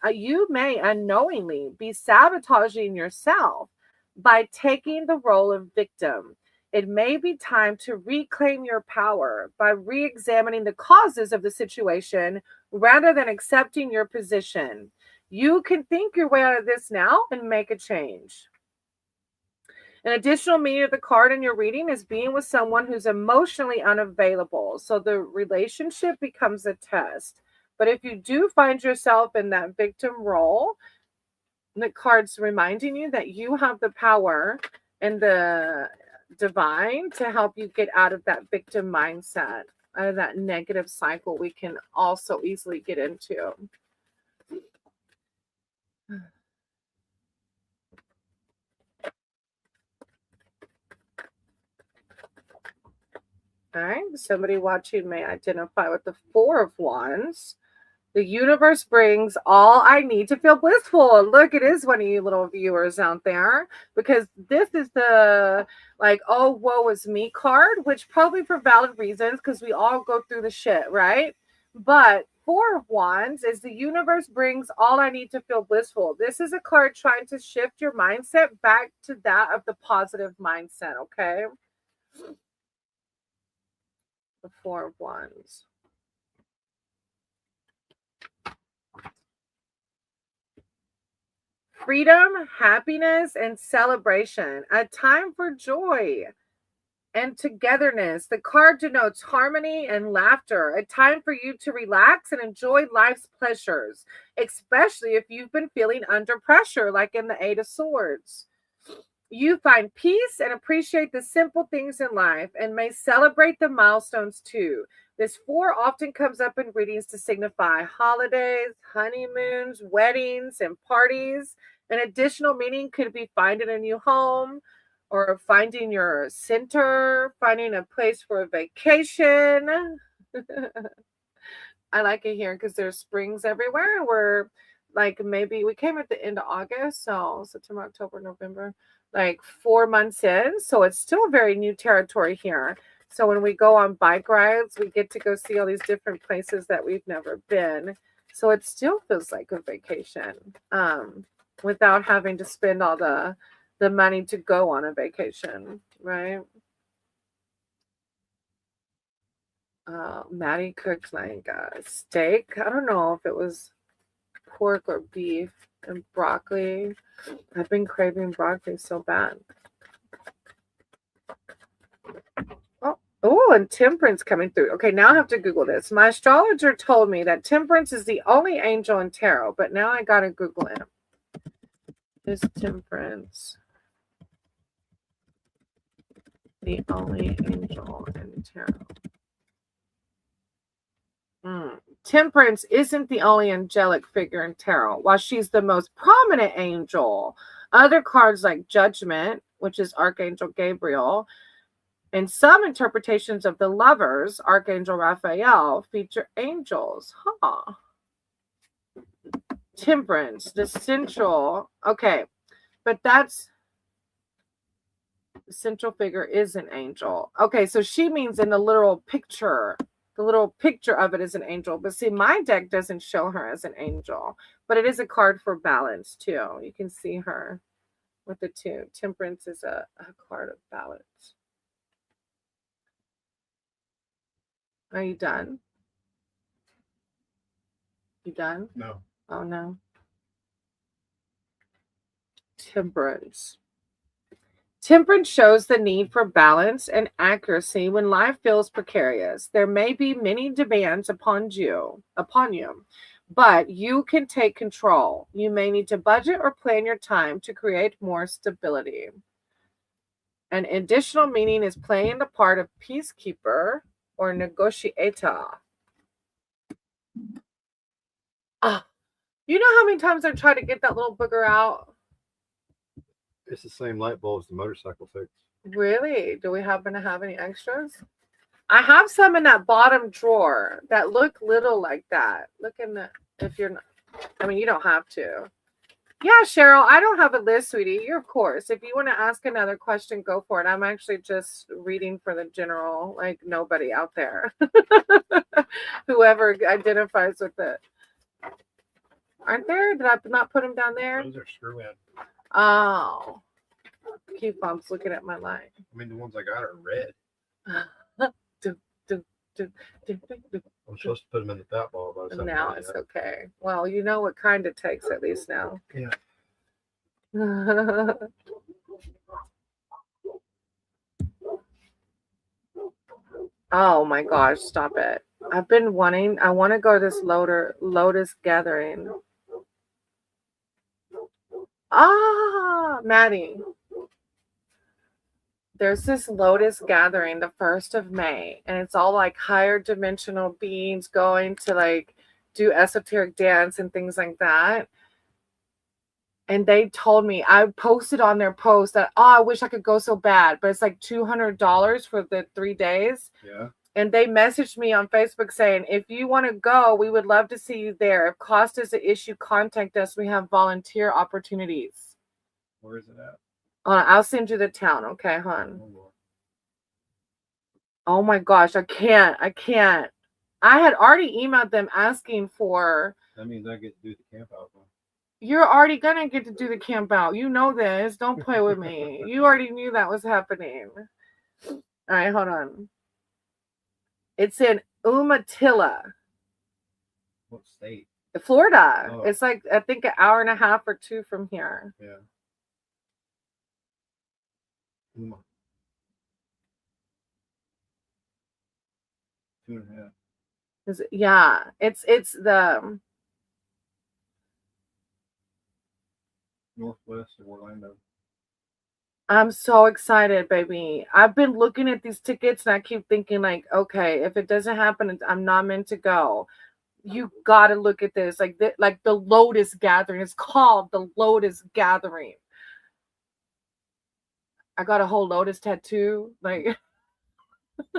be sabotaging yourself by taking the role of victim. It may be time to reclaim your power by re-examining the causes of the situation rather than accepting your position. You can think your way out of this now and make a change. An additional meaning of the card in your reading is being with someone who's emotionally unavailable. So the relationship becomes a test. But if you do find yourself in that victim role, the card's reminding you that you have the power and the divine to help you get out of that victim mindset, out of that negative cycle we can also easily get into. All right, somebody watching may identify with the Four of Wands. The universe brings all I need to feel blissful. Look, it is one of you little viewers out there, because this is the like, oh, woe is me card, which probably for valid reasons, because we all go through the shit, right? But Four of Wands is the universe brings all I need to feel blissful. This is a card trying to shift your mindset back to that of the positive mindset, okay? The Four of Wands. Freedom, happiness, and celebration. A time for joy and togetherness. The card denotes harmony and laughter. A time for you to relax and enjoy life's pleasures, especially if you've been feeling under pressure, like in the Eight of Swords. You find peace and appreciate the simple things in life and may celebrate the milestones too. This four often comes up in readings to signify holidays, honeymoons, weddings, and parties. An additional meaning could be finding a new home or finding your center, finding a place for a vacation. I like it here because there's springs everywhere. We're like, maybe we came at the end of August, so September, October, November, like 4 months in. So it's still very new territory here. So when we go on bike rides, we get to go see all these different places that we've never been. So it still feels like a vacation, without having to spend all the money to go on a vacation, right? Maddie cooked like steak. I don't know if it was pork or beef and broccoli. I've been craving broccoli so bad. Oh, and temperance coming through. Okay, now I have to Google this. My astrologer told me that temperance is the only angel in tarot, but now I gotta Google it. Is temperance the only angel in tarot? Temperance isn't the only angelic figure in tarot. While she's the most prominent angel, other cards like Judgment, which is Archangel Gabriel, and some interpretations of the Lovers, Archangel Raphael, feature angels. Temperance, the central. Okay, but that's the central figure is an angel. Okay, so she means in the literal picture. The little picture of it is an angel. But see, my deck doesn't show her as an angel. But it is a card for balance, too. You can see her with the two. Temperance is a card of balance. Are you done? You done? No. Oh, no. Temperance. Temperance shows the need for balance and accuracy when life feels precarious. There may be many demands upon you, but you can take control. You may need to budget or plan your time to create more stability. An additional meaning is playing the part of peacekeeper or negotiator. You know how many times I've tried to get that little booger out? It's the same light bulb as the motorcycle fix. Really? Do we happen to have any extras? I have some in that bottom drawer that look little like that. Look in the, if you're not, I mean, you don't have to. Yeah, Cheryl, I don't have a list, sweetie. You're, of course. If you want to ask another question, go for it. I'm actually just reading for the general, like nobody out there. Whoever identifies with it. Aren't there? Did I not put them down there? Those are screw in. Oh. Keep on looking at my line. I mean, the ones I got are red. I'm supposed to put them in the fat ball. But now it's okay. Well, you know what kind it takes at least now. Yeah. Oh my gosh, stop it. I want to go to this Lotus Gathering. Maddie. there's this Lotus gathering the 1st of May, and it's all like higher dimensional beings going to like do esoteric dance and things like that. And they told me, I posted on their post that, oh, I wish I could go so bad, but it's like $200 for the 3 days. Yeah. And they messaged me on Facebook saying, if you want to go, we would love to see you there. If cost is an issue, contact us. We have volunteer opportunities. Where is it at? I'll send you the town. Okay, hon. Oh, Lord. Oh my gosh, I can't. I had already emailed them asking for. That means I get to do the camp out. Huh? You're already gonna get to do the camp out. You know this. Don't play with me. You already knew that was happening. All right, hold on. It's in Umatilla, What state? Florida. Oh. It's like, I think, an hour and a half or 2 from here. Yeah. Uma. 2.5. Yeah, it's the Northwest of Orlando. I'm so excited, baby. I've been looking at these tickets and I keep thinking like, okay, if it doesn't happen, I'm not meant to go. You got to look at this. Like the Lotus Gathering. It's called the Lotus Gathering. I got a whole lotus tattoo. Like,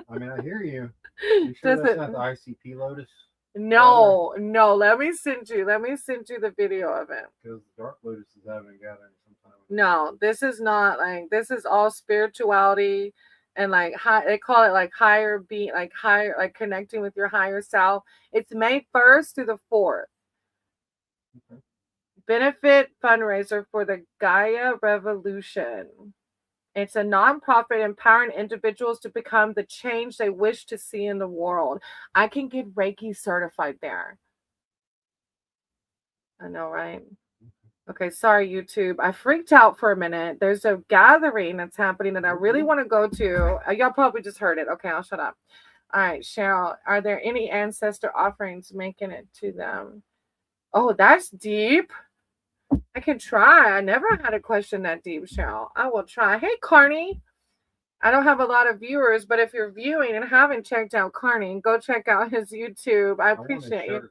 I mean, I hear you. You sure that's not the ICP Lotus? No. Let me send you the video of it. Because the Dark Lotus is having a gathering sometime. No, this is not like, this is all spirituality and like high, they call it like higher being, like higher, like connecting with your higher self. It's May 1st through the 4th. Okay. Benefit fundraiser for the Gaia Revolution. It's a nonprofit empowering individuals to become the change they wish to see in the world. I can get Reiki certified there. I know, right? Okay, sorry, YouTube. I freaked out for a minute. There's a gathering that's happening that I really want to go to. Y'all probably just heard it. Okay, I'll shut up. All right, Cheryl, are there any ancestor offerings making it to them? Oh, that's deep. I can try. I never had a question that deep, Cheryl. I will try. Hey, Carney. I don't have a lot of viewers, but if you're viewing and haven't checked out Carney, go check out his YouTube. I appreciate you.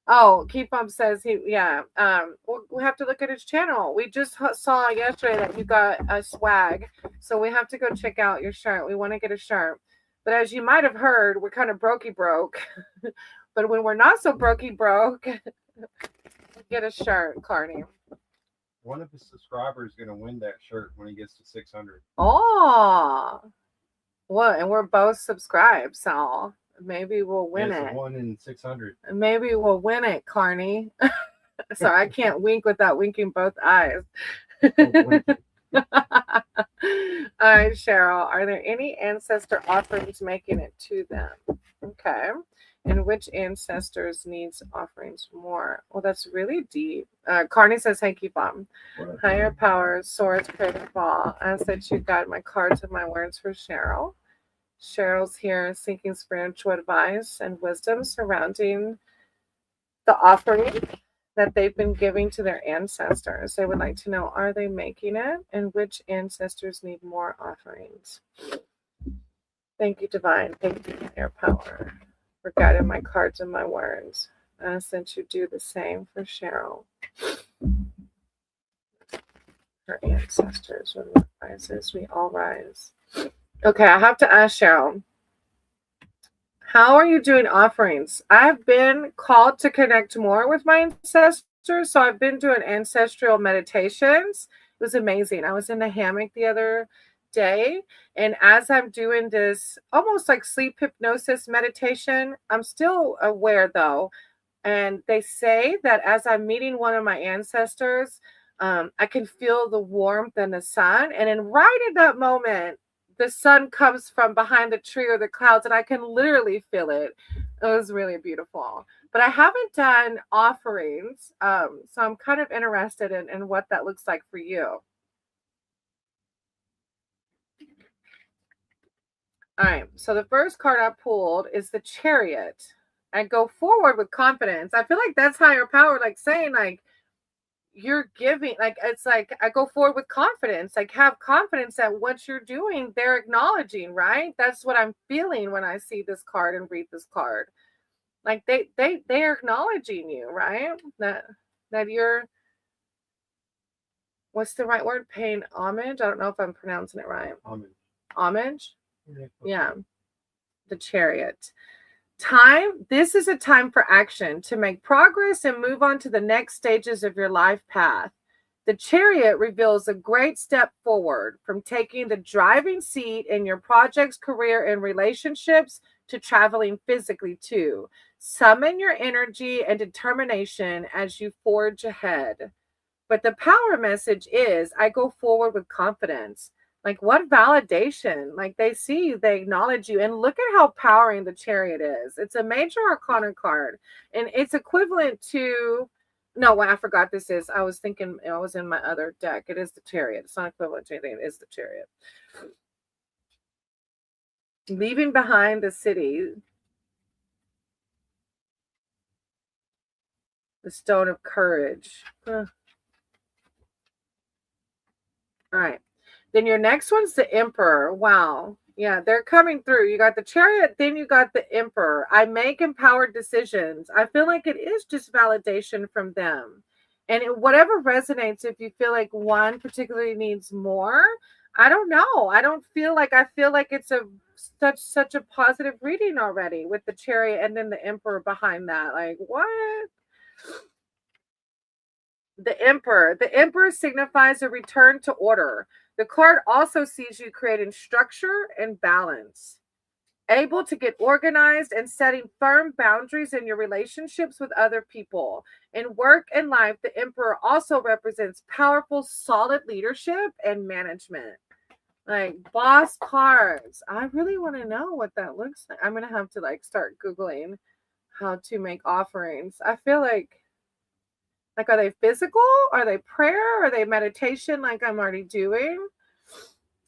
Oh, Keep Up says we have to look at his channel. We just saw yesterday that you got a swag, so we have to go check out your shirt. We want to get a shirt, but as you might have heard, we're kind of broke. But when we're not so broke, get a shirt, Carney. One of his subscribers is going to win that shirt when he gets to 600. Oh, well, and we're both subscribed, so maybe we'll win it. 1 in 600. Maybe we'll win it, Carney. Sorry, I can't wink without winking both eyes. All right, Cheryl, are there any ancestor offerings making it to them? Okay. And which ancestors needs offerings more? Well, that's really deep. Carney says, hey, Keep On. Higher powers, source, creative fall. I said you got my cards and my words for Cheryl. Cheryl's here seeking spiritual advice and wisdom surrounding the offering that they've been giving to their ancestors. They would like to know, are they making it? And which ancestors need more offerings? Thank you, Divine. Thank you, Higher Power, for guiding my cards and my words. Since you do the same for Cheryl. Her ancestors, when one rises, we all rise. Okay, I have to ask Cheryl, how are you doing offerings? I've been called to connect more with my ancestors, so I've been doing ancestral meditations. It was amazing. I was in the hammock the other day, and as I'm doing this almost like sleep hypnosis meditation, I'm still aware though, and they say that as I'm meeting one of my ancestors, I can feel the warmth and the sun, and then right at that moment, the sun comes from behind the tree or the clouds, and I can literally feel it. It was really beautiful. But I haven't done offerings, so I'm kind of interested in what that looks like for you. All right, so the first card I pulled is the Chariot. I go forward with confidence. I feel like that's higher power, like saying, like, you're giving, like, it's like I go forward with confidence, like have confidence that what you're doing, they're acknowledging, right? That's what I'm feeling when I see this card and read this card. Like they're acknowledging you, right? That you're, what's the right word? Paying homage. I don't know if I'm pronouncing it right. Homage. Homage? Yeah. Yeah. The Chariot. Time. This is a time for action to make progress and move on to the next stages of your life path. The Chariot reveals a great step forward from taking the driving seat in your projects, career, and relationships to traveling physically too. Summon your energy and determination as you forge ahead. But the power message is I go forward with confidence. Like, what validation? Like, they see you, they acknowledge you. And look at how powering the Chariot is. It's a major arcana card, and it's equivalent to, no, I forgot this is. I was thinking, I was in my other deck. It is the Chariot. It's not equivalent to anything. It is the Chariot. Leaving behind the city. The Stone of Courage. All right. Then your next one's the Emperor. Wow. Yeah, they're coming through. You got the Chariot, then you got the Emperor. I make empowered decisions. I feel like it is just validation from them. And whatever resonates, if you feel like one particularly needs more, I don't know. I feel like it's such a positive reading already with the Chariot and then the Emperor behind that. Like, what? The Emperor. The Emperor signifies a return to order. The card also sees you creating structure and balance, able to get organized and setting firm boundaries in your relationships with other people. In work and life, the Emperor also represents powerful, solid leadership and management. Like boss cards. I really want to know what that looks like. I'm going to have to start Googling how to make offerings. I feel like, are they physical? Are they prayer? Are they meditation like I'm already doing?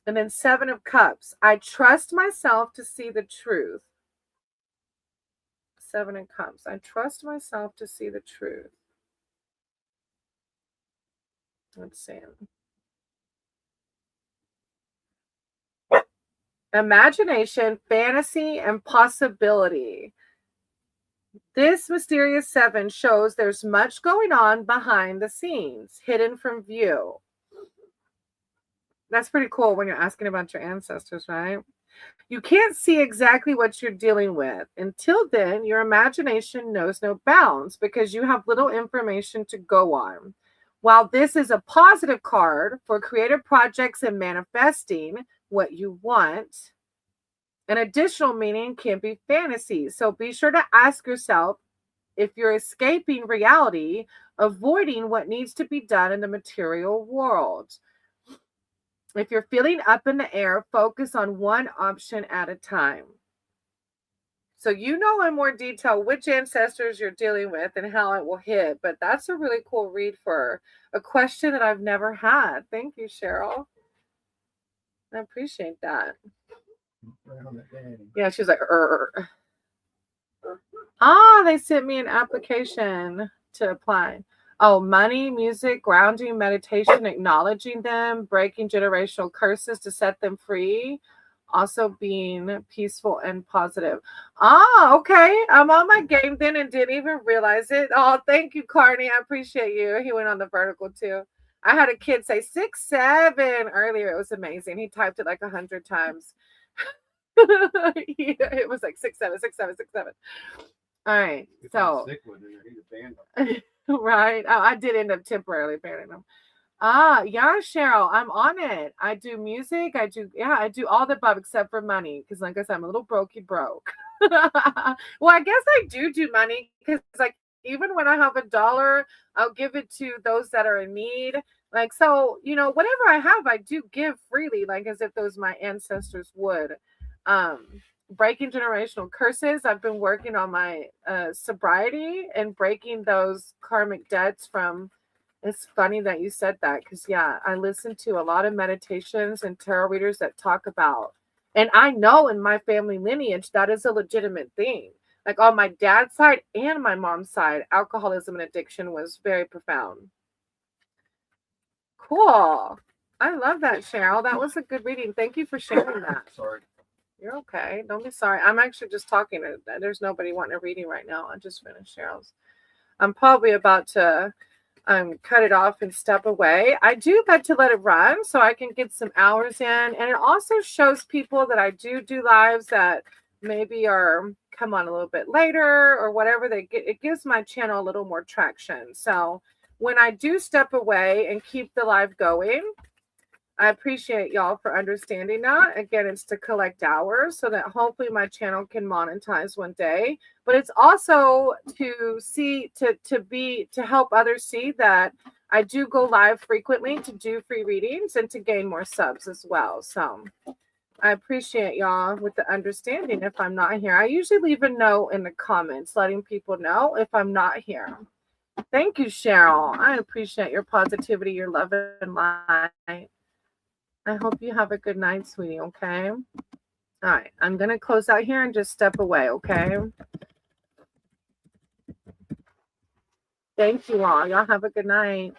And then 7 of Cups. I trust myself to see the truth. 7 of Cups. I trust myself to see the truth. Let's see. Imagination, fantasy, and possibility. This mysterious 7 shows there's much going on behind the scenes, hidden from view. That's pretty cool when you're asking about your ancestors, right? You can't see exactly what you're dealing with. Until then, your imagination knows no bounds because you have little information to go on. While this is a positive card for creative projects and manifesting what you want, an additional meaning can be fantasy. So be sure to ask yourself if you're escaping reality, avoiding what needs to be done in the material world. If you're feeling up in the air, focus on one option at a time. So you know in more detail which ancestors you're dealing with and how it will hit. But that's a really cool read for a question that I've never had. Thank you, Cheryl. I appreciate that. Yeah, she's like, they sent me an application to apply. Oh, money, music, grounding, meditation, acknowledging them, breaking generational curses to set them free, also being peaceful and positive. Okay. I'm on my game then and didn't even realize it. Oh, thank you, Carney. I appreciate you. He went on the vertical too. I had a kid say 6'7" earlier. It was amazing. He typed it like 100 times. It was like 6'7", 6'7", 6'7". All right. So right. I did end up temporarily banning them. Yeah, Cheryl, I'm on it. I do music. I do all the above except for money. Because like I said, I'm a little broke. Well, I guess I do money because even when I have $1, I'll give it to those that are in need. So, whatever I have, I do give freely, as if those my ancestors would. Breaking generational curses. I've been working on my sobriety and breaking those karmic debts from. It's funny that you said that because, I listen to a lot of meditations and tarot readers that talk about, and I know in my family lineage that is a legitimate thing. On my dad's side and my mom's side, alcoholism and addiction was very profound. Cool. I love that, Cheryl. That was a good reading. Thank you for sharing that. Sorry. You're okay. Don't be sorry. I'm actually just talking. There's nobody wanting a reading right now. I just finished Cheryl's. I'm probably about to cut it off and step away. I do like to let it run so I can get some hours in. And it also shows people that I do lives that maybe are come on a little bit later or whatever. It gives my channel a little more traction. So when I do step away and keep the live going, I appreciate y'all for understanding that. Again, it's to collect hours so that hopefully my channel can monetize one day. But it's also to see, to help others see that I do go live frequently to do free readings and to gain more subs as well. So I appreciate y'all with the understanding if I'm not here. I usually leave a note in the comments letting people know if I'm not here. Thank you, Cheryl. I appreciate your positivity, your love and light. I hope you have a good night, sweetie, okay? All right, I'm going to close out here and just step away, okay? Thank you all. Y'all have a good night.